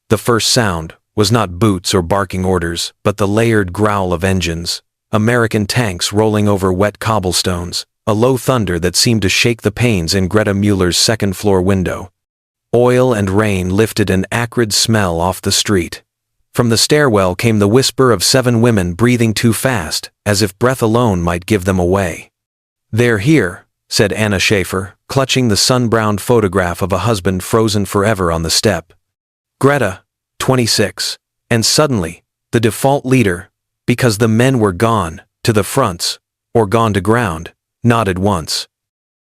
The first sound was not boots or barking orders, but the layered growl of engines, American tanks rolling over wet cobblestones, a low thunder that seemed to shake the panes in Greta Müller's second-floor window. Oil and rain lifted an acrid smell off the street. From the stairwell came the whisper of 7 women breathing too fast, as if breath alone might give them away. "They're here," said Anna Schaefer, clutching the sun-browned photograph of a husband frozen forever on the step. Greta, 26, and suddenly, the default leader, because the men were gone, to the fronts, or gone to ground, nodded once.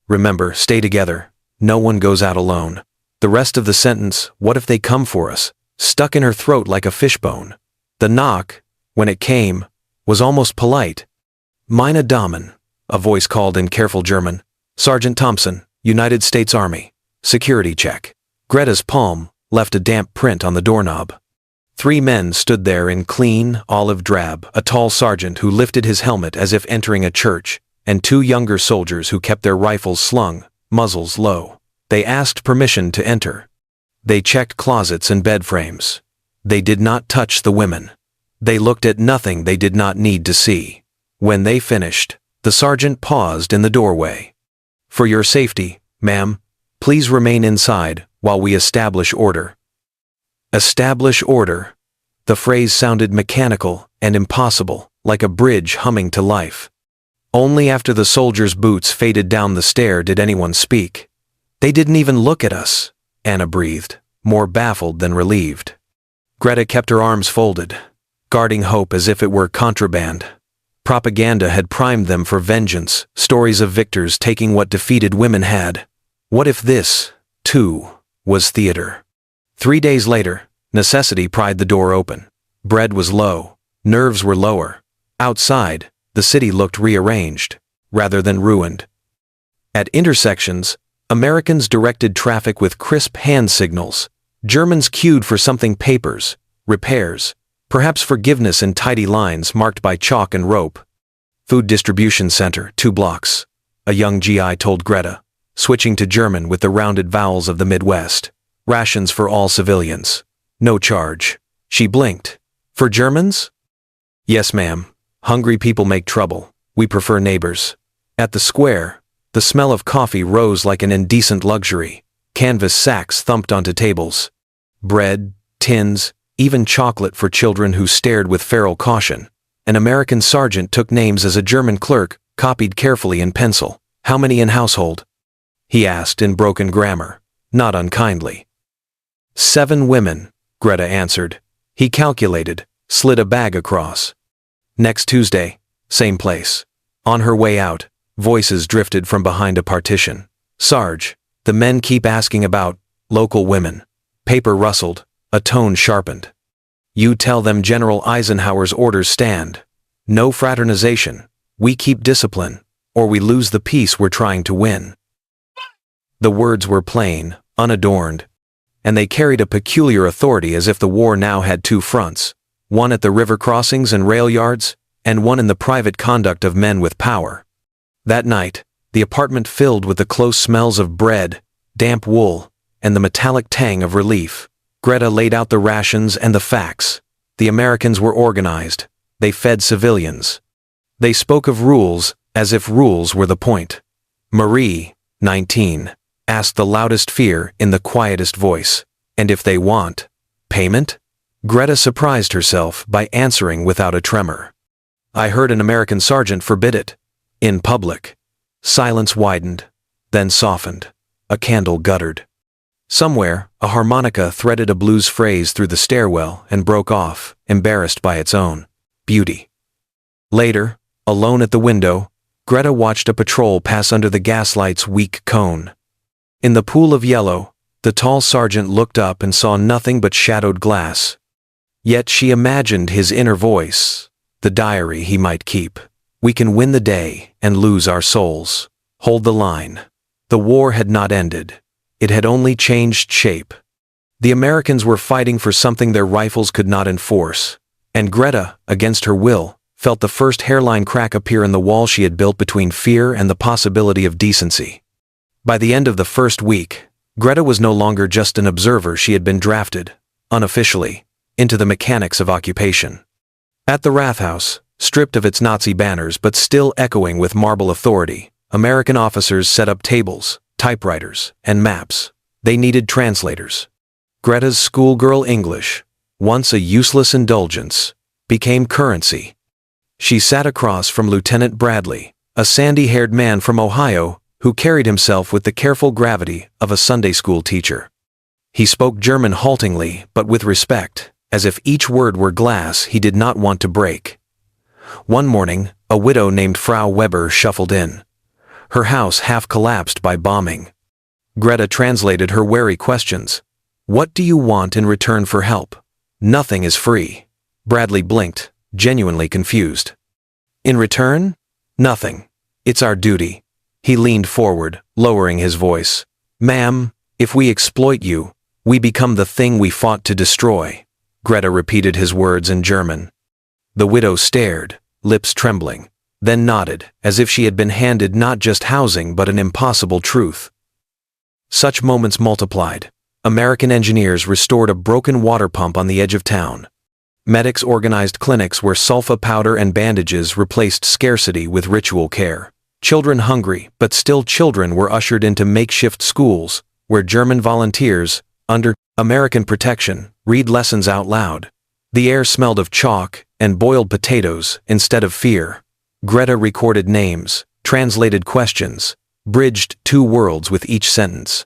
"Remember, stay together. No one goes out alone." The rest of the sentence, "What if they come for us?" stuck in her throat like a fishbone. The knock, when it came, was almost polite. "Meine Damen," a voice called in careful German. "Sergeant Thompson, United States Army. Security check." Greta's palm left a damp print on the doorknob. 3 men stood there in clean, olive drab, a tall sergeant who lifted his helmet as if entering a church, and 2 younger soldiers who kept their rifles slung, muzzles low. They asked permission to enter. They checked closets and bed frames. They did not touch the women. They looked at nothing they did not need to see. When they finished, the sergeant paused in the doorway. "For your safety, ma'am, please remain inside while we establish order." Establish order. The phrase sounded mechanical and impossible, like a bridge humming to life. Only after the soldiers' boots faded down the stair did anyone speak. "They didn't even look at us," Anna breathed, more baffled than relieved. Greta kept her arms folded, guarding hope as if it were contraband. Propaganda had primed them for vengeance, stories of victors taking what defeated women had. What if this, too, was theater? 3 days later, necessity pried the door open. Bread was low, nerves were lower. Outside, the city looked rearranged, rather than ruined. At intersections, Americans directed traffic with crisp hand signals. Germans queued for something: papers, repairs, perhaps forgiveness in tidy lines marked by chalk and rope. "Food distribution center, 2 blocks," a young GI told Greta, switching to German with the rounded vowels of the Midwest. "Rations for all civilians. No charge." She blinked. "For Germans?" "Yes, ma'am. Hungry people make trouble. We prefer neighbors." At the square, the smell of coffee rose like an indecent luxury. Canvas sacks thumped onto tables. Bread, tins, even chocolate for children who stared with feral caution. An American sergeant took names as a German clerk, copied carefully in pencil. "How many in household?" he asked in broken grammar, not unkindly. 7 women, Greta answered. He calculated, slid a bag across. Next Tuesday, same place. On her way out, voices drifted from behind a partition. "Sarge, the men keep asking about local women." Paper rustled, a tone sharpened. "You tell them General Eisenhower's orders stand. No fraternization. We keep discipline, or we lose the peace we're trying to win." The words were plain, unadorned, and they carried a peculiar authority, as if the war now had 2 fronts, one at the river crossings and rail yards, and one in the private conduct of men with power. That night, the apartment filled with the close smells of bread, damp wool, and the metallic tang of relief. Greta laid out the rations and the facts. The Americans were organized. They fed civilians. They spoke of rules as if rules were the point. Marie, 19, asked the loudest fear in the quietest voice, "And if they want payment?" Greta surprised herself by answering without a tremor. "I heard an American sergeant forbid it. In public." Silence widened, then softened. A candle guttered. Somewhere, a harmonica threaded a blues phrase through the stairwell and broke off, embarrassed by its own beauty. Later, alone at the window, Greta watched a patrol pass under the gaslight's weak cone. In the pool of yellow, the tall sergeant looked up and saw nothing but shadowed glass. Yet she imagined his inner voice, the diary he might keep. "We can win the day and lose our souls. Hold the line." The war had not ended. It had only changed shape. The Americans were fighting for something their rifles could not enforce, and Greta, against her will, felt the first hairline crack appear in the wall she had built between fear and the possibility of decency. By the end of the first week, Greta was no longer just an observer. She had been drafted, unofficially, into the mechanics of occupation. At the Rathaus, stripped of its Nazi banners but still echoing with marble authority, American officers set up tables, typewriters, and maps. They needed translators. Greta's schoolgirl English, once a useless indulgence, became currency. She sat across from Lieutenant Bradley, a sandy-haired man from Ohio who carried himself with the careful gravity of a Sunday school teacher. He spoke German haltingly but with respect, as if each word were glass he did not want to break. One morning, a widow named Frau Weber shuffled in. Her house half collapsed by bombing. Greta translated her wary questions. "What do you want in return for help?" "Nothing is free." Bradley blinked, genuinely confused. "In return?" "Nothing. It's our duty." He leaned forward, lowering his voice. "Ma'am, if we exploit you, we become the thing we fought to destroy." Greta repeated his words in German. The widow stared, lips trembling, then nodded, as if she had been handed not just housing but an impossible truth. Such moments multiplied. American engineers restored a broken water pump on the edge of town. Medics organized clinics where sulfa powder and bandages replaced scarcity with ritual care. Children hungry, but still children, were ushered into makeshift schools, where German volunteers, under American protection, read lessons out loud. The air smelled of chalk and boiled potatoes instead of fear. Greta recorded names, translated questions, bridged two worlds with each sentence.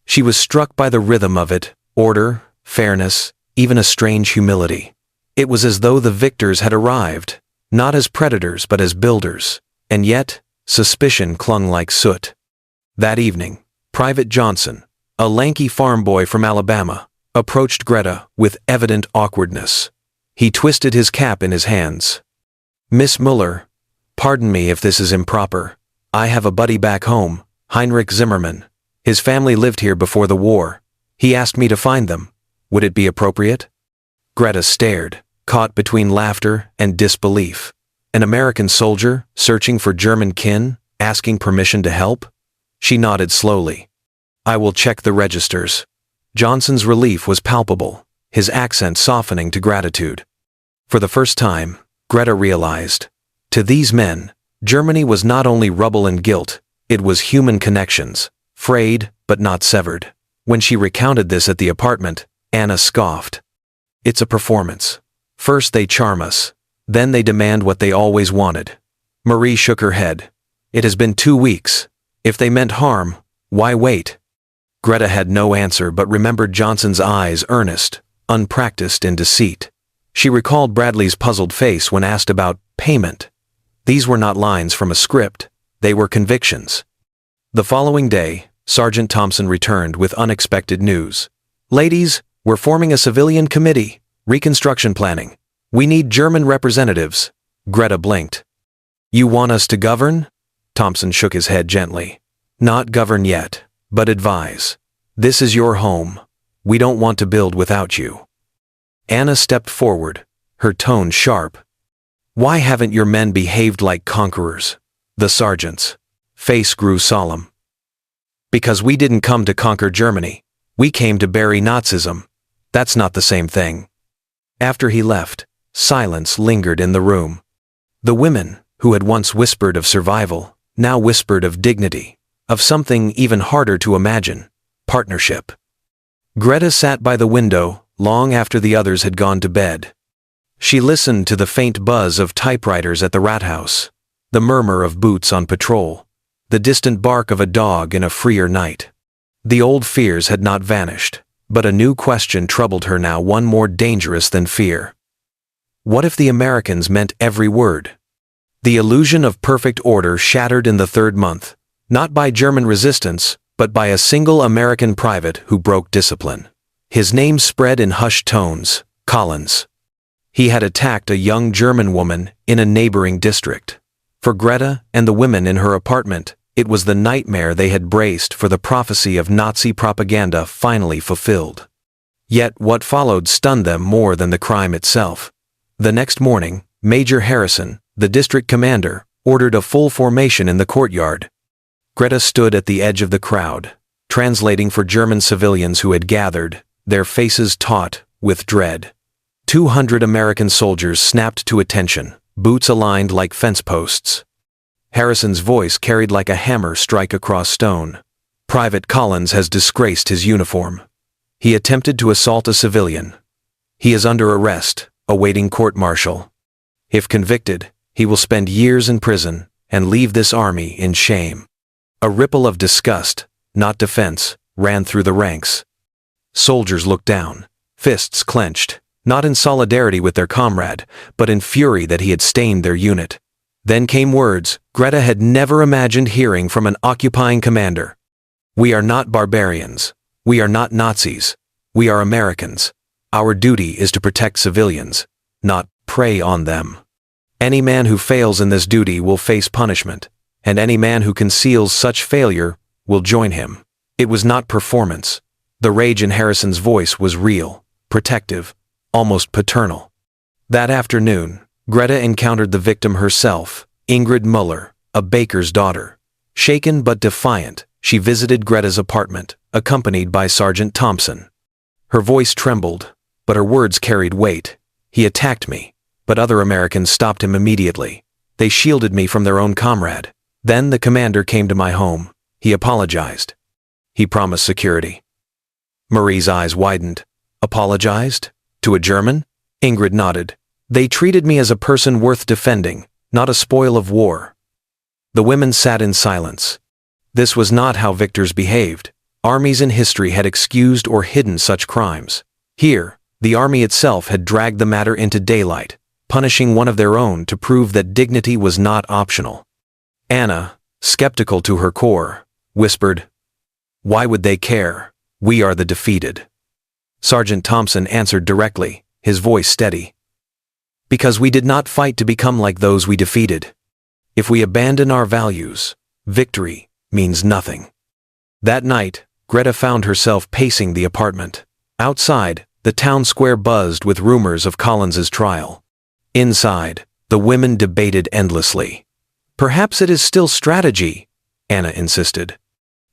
She was struck by the rhythm of it, order, fairness, even a strange humility. It was as though the victors had arrived, not as predators but as builders, and yet, suspicion clung like soot. That evening, Private Johnson, a lanky farm boy from Alabama, approached Greta with evident awkwardness. He twisted his cap in his hands. "Miss Müller, pardon me if this is improper. I have a buddy back home, Heinrich Zimmermann. His family lived here before the war. He asked me to find them. Would it be appropriate?" Greta stared, caught between laughter and disbelief. An American soldier, searching for German kin, asking permission to help? She nodded slowly. "I will check the registers." Johnson's relief was palpable, his accent softening to gratitude. For the first time, Greta realized, to these men, Germany was not only rubble and guilt, it was human connections, frayed but not severed. When she recounted this at the apartment, Anna scoffed. "It's a performance. First they charm us, then they demand what they always wanted." Marie shook her head. "It has been 2 weeks. If they meant harm, why wait?" Greta had no answer but remembered Johnson's eyes, earnest, unpracticed in deceit. She recalled Bradley's puzzled face when asked about payment. These were not lines from a script, they were convictions. The following day, Sergeant Thompson returned with unexpected news. "Ladies, we're forming a civilian committee, reconstruction planning. We need German representatives." Greta blinked. "You want us to govern?" Thompson shook his head gently. "Not govern yet, but advise. This is your home. We don't want to build without you." Anna stepped forward, her tone sharp. "Why haven't your men behaved like conquerors?" The sergeant's face grew solemn. "Because we didn't come to conquer Germany. We came to bury Nazism. That's not the same thing." After he left, silence lingered in the room. The women, who had once whispered of survival, now whispered of dignity, of something even harder to imagine, partnership. Greta sat by the window long after the others had gone to bed. She listened to the faint buzz of typewriters at the Rathaus, the murmur of boots on patrol, the distant bark of a dog in a freer night. The old fears had not vanished, but a new question troubled her now, one more dangerous than fear. What if the Americans meant every word? The illusion of perfect order shattered in the 3rd month, not by German resistance, but by a single American private who broke discipline. His name spread in hushed tones, Collins. He had attacked a young German woman in a neighboring district. For Greta and the women in her apartment, it was the nightmare they had braced for, the prophecy of Nazi propaganda finally fulfilled. Yet what followed stunned them more than the crime itself. The next morning, Major Harrison, the district commander, ordered a full formation in the courtyard. Greta stood at the edge of the crowd, translating for German civilians who had gathered, their faces taut, with dread. 200 American soldiers snapped to attention, boots aligned like fence posts. Harrison's voice carried like a hammer strike across stone. Private Collins has disgraced his uniform. He attempted to assault a civilian. He is under arrest, awaiting court-martial. If convicted, he will spend years in prison and leave this army in shame. A ripple of disgust, not defense, ran through the ranks. Soldiers looked down, fists clenched, not in solidarity with their comrade, but in fury that he had stained their unit. Then came words Greta had never imagined hearing from an occupying commander. "We are not barbarians. We are not Nazis. We are Americans. Our duty is to protect civilians, not prey on them. Any man who fails in this duty will face punishment, and any man who conceals such failure will join him." It was not performance. The rage in Harrison's voice was real, protective, almost paternal. That afternoon, Greta encountered the victim herself, Ingrid Müller, a baker's daughter. Shaken but defiant, she visited Greta's apartment, accompanied by Sergeant Thompson. Her voice trembled, but her words carried weight. "He attacked me, but other Americans stopped him immediately. They shielded me from their own comrade. Then the commander came to my home. He apologized. He promised security." Marie's eyes widened. "Apologized? To a German?" Ingrid nodded. "They treated me as a person worth defending, not a spoil of war." The women sat in silence. This was not how victors behaved. Armies in history had excused or hidden such crimes. Here, the army itself had dragged the matter into daylight, punishing one of their own to prove that dignity was not optional. Anna, skeptical to her core, whispered, "Why would they care? We are the defeated." Sergeant Thompson answered directly, his voice steady. "Because we did not fight to become like those we defeated. If we abandon our values, victory means nothing." That night, Greta found herself pacing the apartment. Outside, the town square buzzed with rumors of Collins's trial. Inside, the women debated endlessly. "Perhaps it is still strategy," Anna insisted.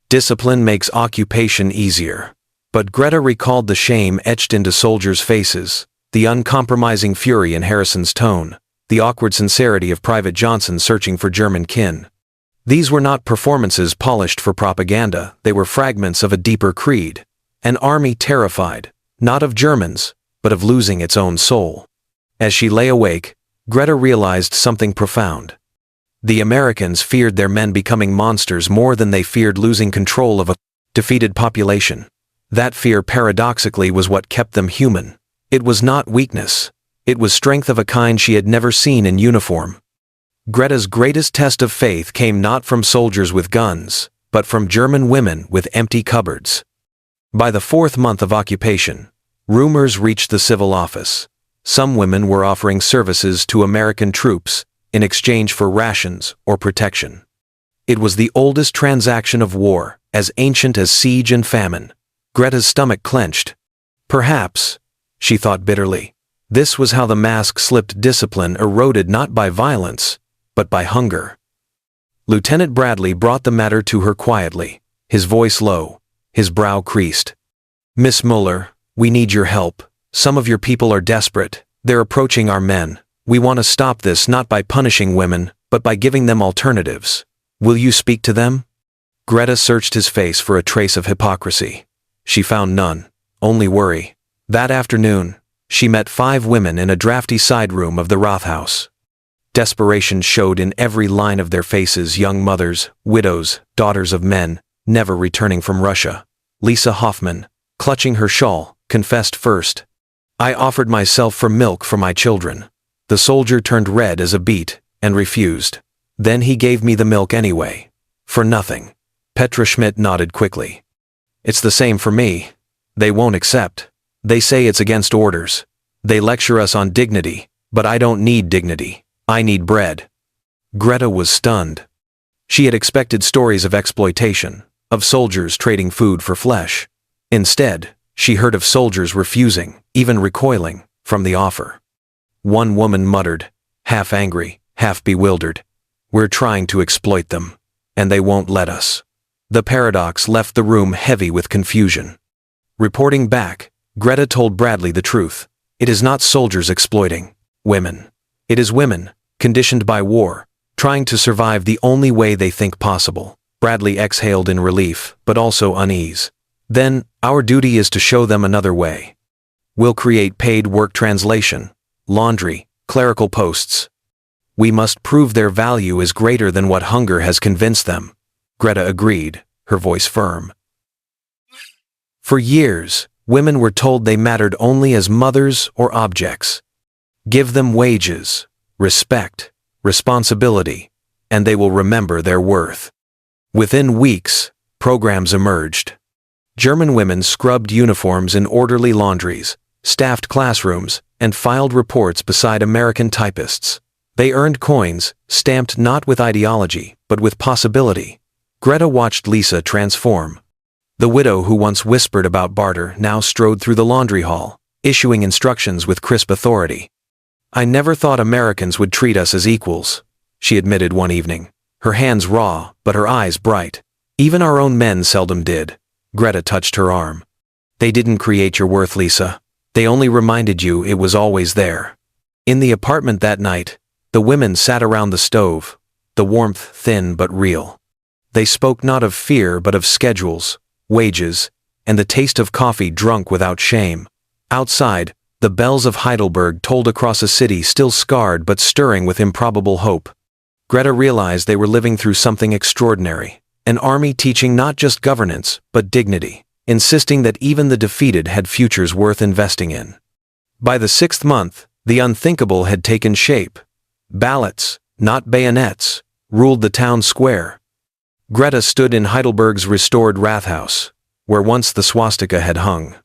"Discipline makes occupation easier." But Greta recalled the shame etched into soldiers' faces, the uncompromising fury in Harrison's tone, the awkward sincerity of Private Johnson searching for German kin. These were not performances polished for propaganda, they were fragments of a deeper creed. An army terrified, not of Germans, but of losing its own soul. As she lay awake, Greta realized something profound. The Americans feared their men becoming monsters more than they feared losing control of a defeated population. That fear paradoxically was what kept them human. It was not weakness. It was strength of a kind she had never seen in uniform. Greta's greatest test of faith came not from soldiers with guns, but from German women with empty cupboards. By the 4th month of occupation, rumors reached the civil office. Some women were offering services to American troops in exchange for rations or protection. It was the oldest transaction of war, as ancient as siege and famine. Greta's stomach clenched. Perhaps, she thought bitterly, this was how the mask slipped discipline eroded not by violence, but by hunger. Lieutenant Bradley brought the matter to her quietly, his voice low, his brow creased. "Miss Müller, we need your help. Some of your people are desperate. They're approaching our men. We want to stop this not by punishing women, but by giving them alternatives. Will you speak to them?" Greta searched his face for a trace of hypocrisy. She found none, only worry. That afternoon, she met 5 women in a drafty side room of the Rathaus. Desperation showed in every line of their faces, young mothers, widows, daughters of men, never returning from Russia. Lisa Hoffman, clutching her shawl, confessed first. "I offered myself for milk for my children. The soldier turned red as a beet and refused. Then he gave me the milk anyway. For nothing." Petra Schmidt nodded quickly. "It's the same for me. They won't accept. They say it's against orders. They lecture us on dignity, but I don't need dignity. I need bread." Greta was stunned. She had expected stories of exploitation, of soldiers trading food for flesh. Instead, she heard of soldiers refusing, even recoiling, from the offer. One woman muttered, half angry, half bewildered, "We're trying to exploit them, and they won't let us." The paradox left the room heavy with confusion. Reporting back, Greta told Bradley the truth. It is not soldiers exploiting women. It is women, conditioned by war, trying to survive the only way they think possible. Bradley exhaled in relief, but also unease. Then, our duty is to show them another way. We'll create paid work translation, laundry, clerical posts. We must prove their value is greater than what hunger has convinced them. Greta agreed, her voice firm. For years, women were told they mattered only as mothers or objects. Give them wages, respect, responsibility, and they will remember their worth. Within weeks, programs emerged. German women scrubbed uniforms in orderly laundries, staffed classrooms, and filed reports beside American typists. They earned coins, stamped not with ideology, but with possibility. Greta watched Lisa transform. The widow who once whispered about barter now strode through the laundry hall, issuing instructions with crisp authority. I never thought Americans would treat us as equals, she admitted one evening, her hands raw, but her eyes bright. Even our own men seldom did. Greta touched her arm. They didn't create your worth, Lisa. They only reminded you it was always there. In the apartment that night, the women sat around the stove, the warmth thin but real. They spoke not of fear but of schedules, wages, and the taste of coffee drunk without shame. Outside, the bells of Heidelberg tolled across a city still scarred but stirring with improbable hope. Greta realized they were living through something extraordinary, an army teaching not just governance but dignity, insisting that even the defeated had futures worth investing in. By the 6th month, the unthinkable had taken shape. Ballots, not bayonets, ruled the town square. Greta stood in Heidelberg's restored Rathaus, where once the swastika had hung.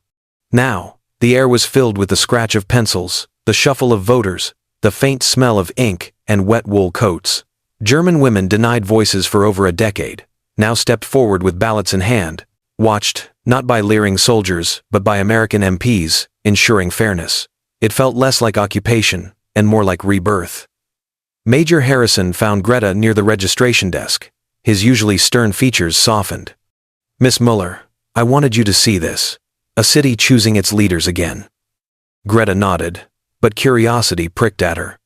Now, the air was filled with the scratch of pencils, the shuffle of voters, the faint smell of ink and wet wool coats. German women denied voices for over a decade, now stepped forward with ballots in hand, watched, not by leering soldiers, but by American MPs, ensuring fairness. It felt less like occupation, and more like rebirth. Major Harrison found Greta near the registration desk, his usually stern features softened. Miss Müller, I wanted you to see this. A city choosing its leaders again. Greta nodded, but curiosity pricked at her.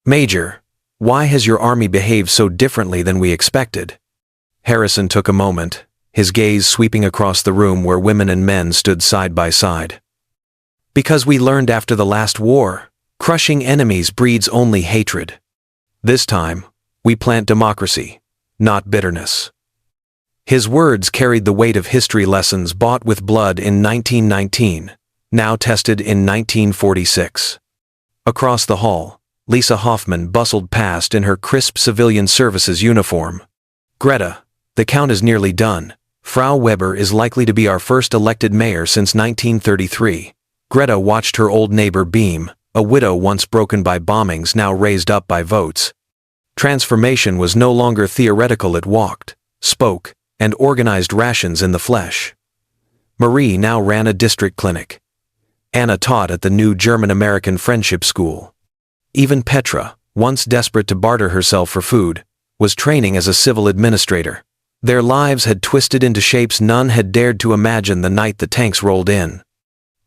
Major, why has your army behaved so differently than we expected? Harrison took a moment, his gaze sweeping across the room where women and men stood side by side. Because we learned after the last war, crushing enemies breeds only hatred. This time, we plant democracy, not bitterness. His words carried the weight of history lessons bought with blood in 1919, now tested in 1946. Across the hall, Lisa Hoffman bustled past in her crisp civilian services uniform. Greta, the count is nearly done. Frau Weber is likely to be our first elected mayor since 1933. Greta watched her old neighbor beam, a widow once broken by bombings now raised up by votes. Transformation was no longer theoretical, it walked, spoke, and organized rations in the flesh. Marie now ran a district clinic. Anna taught at the new German-American Friendship School. Even Petra, once desperate to barter herself for food, was training as a civil administrator. Their lives had twisted into shapes none had dared to imagine the night the tanks rolled in.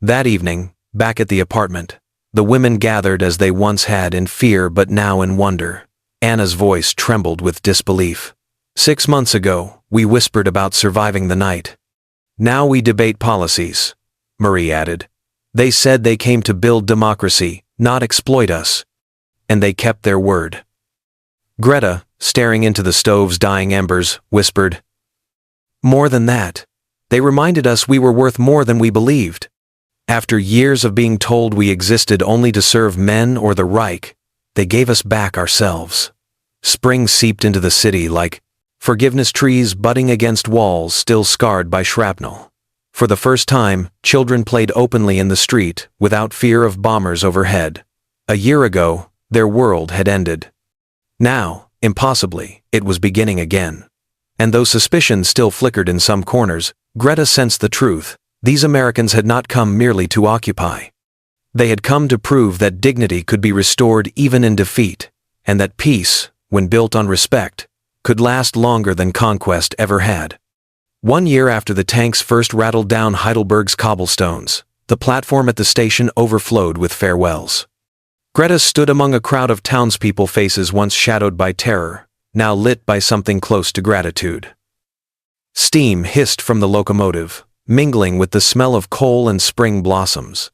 That evening, back at the apartment, the women gathered as they once had in fear but now in wonder. Anna's voice trembled with disbelief. 6 months ago, we whispered about surviving the night. Now we debate policies, Marie added. They said they came to build democracy, not exploit us. And they kept their word. Greta, staring into the stove's dying embers, whispered, more than that. They reminded us we were worth more than we believed. After years of being told we existed only to serve men or the Reich, they gave us back ourselves. Spring seeped into the city like forgiveness trees budding against walls still scarred by shrapnel. For the first time, children played openly in the street without fear of bombers overhead. A year ago, their world had ended. Now, impossibly, it was beginning again. And though suspicion still flickered in some corners, Greta sensed the truth. These Americans had not come merely to occupy. They had come to prove that dignity could be restored even in defeat, and that peace, when built on respect, could last longer than conquest ever had. 1 year after the tanks first rattled down Heidelberg's cobblestones, The platform at the station overflowed with farewells. Greta stood among a crowd of townspeople, faces once shadowed by terror, now lit by something close to gratitude. Steam hissed from the locomotive, mingling with the smell of coal and spring blossoms.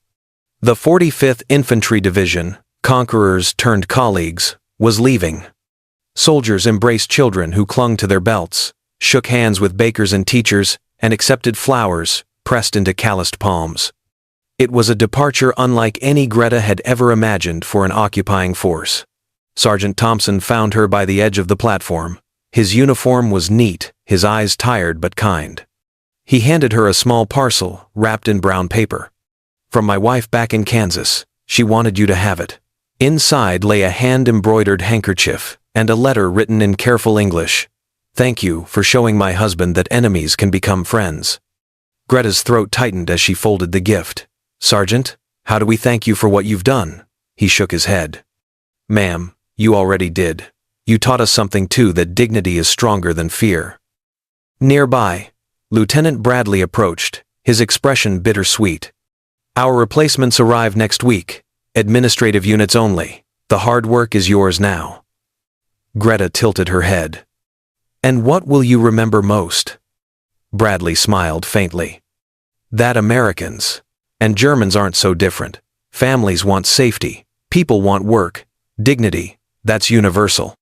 The 45th Infantry Division, conquerors turned colleagues, was leaving. Soldiers embraced children who clung to their belts, shook hands with bakers and teachers, and accepted flowers pressed into calloused palms. It was a departure unlike any Greta had ever imagined for an occupying force. Sergeant Thompson found her by the edge of the platform. His uniform was neat, his eyes tired but kind. He handed her a small parcel, wrapped in brown paper. "From my wife back in Kansas. She wanted you to have it." Inside lay a hand-embroidered handkerchief, and a letter written in careful English. "Thank you for showing my husband that enemies can become friends." Greta's throat tightened as she folded the gift. "Sergeant, how do we thank you for what you've done?" He shook his head. "Ma'am, you already did. You taught us something too, that dignity is stronger than fear." Nearby, Lieutenant Bradley approached, his expression bittersweet. "Our replacements arrive next week. Administrative units only. The hard work is yours now." Greta tilted her head. "And what will you remember most?" Bradley smiled faintly. "That Americans and Germans aren't so different. Families want safety. People want work. Dignity, that's universal.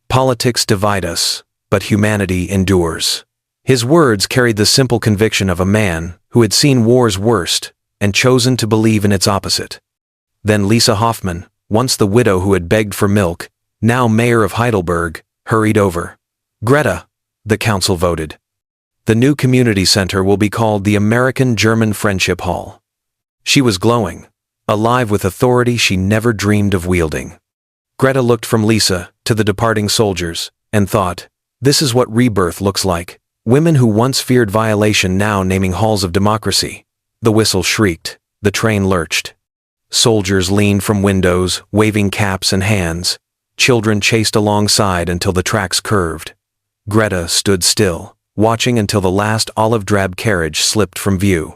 Politics divide us, but humanity endures." His words carried the simple conviction of a man who had seen war's worst and chosen to believe in its opposite. Then Lisa Hoffman, once the widow who had begged for milk, now mayor of Heidelberg, hurried over. "Greta," the council voted. "The new community center will be called the American-German Friendship Hall." She was glowing, alive with authority she never dreamed of wielding. Greta looked from Lisa to the departing soldiers and thought, this is what rebirth looks like. Women who once feared violation now naming halls of democracy. The whistle shrieked, the train lurched. Soldiers leaned from windows, waving caps and hands. Children chased alongside until the tracks curved. Greta stood still, watching until the last olive-drab carriage slipped from view.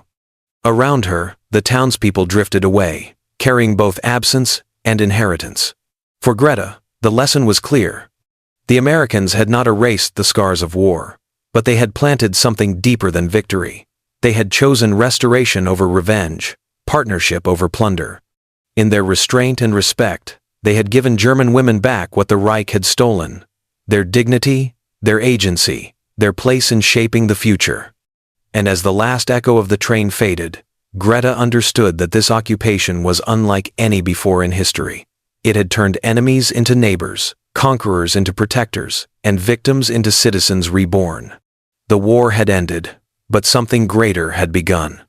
Around her, the townspeople drifted away, carrying both absence and inheritance. For Greta, the lesson was clear. The Americans had not erased the scars of war, but they had planted something deeper than victory. They had chosen restoration over revenge, partnership over plunder. In their restraint and respect, they had given German women back what the Reich had stolen: their dignity, their agency, their place in shaping the future. And as the last echo of the train faded, Greta understood that this occupation was unlike any before in history. It had turned enemies into neighbors, conquerors into protectors, and victims into citizens reborn. The war had ended, but something greater had begun.